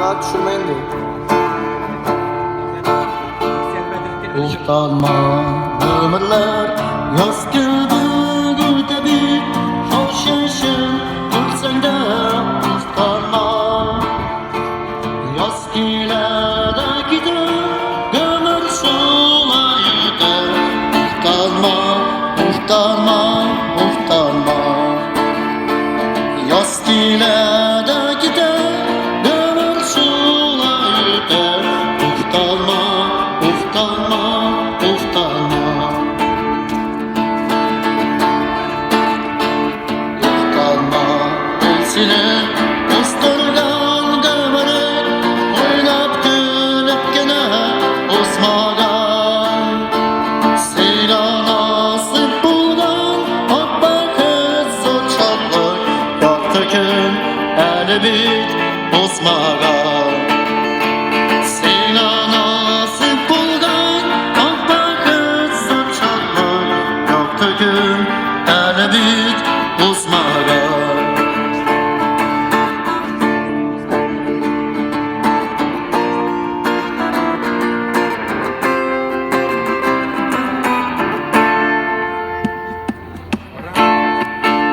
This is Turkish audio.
rahat düşürmeyin. Utanma ömürler yaz geldi gülde bir hoş yaşın gülsen de utanma yaz gelede gider gömür sulaydı utanma yaz gelede gider gömür sulaydı utanma Seni ıstırgan gömürük oynap gülüp gene osmagan Seyla nasip bulgan abba kız o çatlı Yaptı gün eli bit osmagan